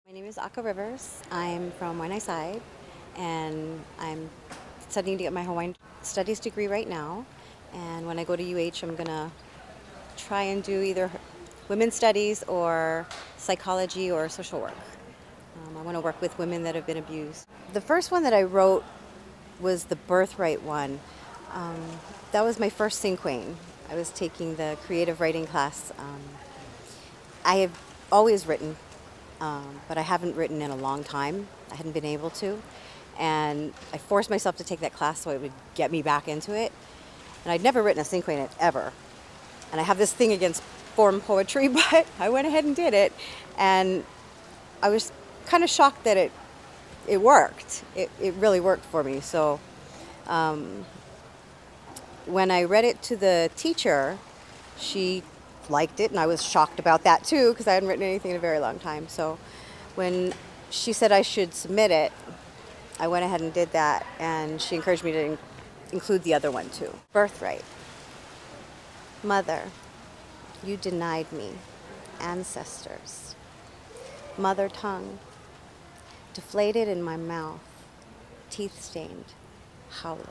My name is Aka Rivers. I'm from Waianae, and I'm studying to get my Hawaiian studies degree right now. And when I go to UH, I'm gonna try and do either women's studies or psychology or social work. I want to work with women that have been abused. The first one that I wrote was the Birthright one. Um, that was my first cinquain. I was taking the creative writing class. I have always written, but I haven't written in a long time. I hadn't been able to. And I forced myself to take that class so it would get me back into it. And I'd never written a cinquain ever. And I have this thing against form poetry, but I went ahead and did it. And I was kind of shocked that it worked. It really worked for me. So when I read it to the teacher, she liked it, and I was shocked about that too because I hadn't written anything in a very long time. So when she said I should submit it, I went ahead and did that, and she encouraged me to include the other one too. Birthright. Mother, you denied me. Ancestors. Mother tongue. Deflated in my mouth. Teeth stained. Howler.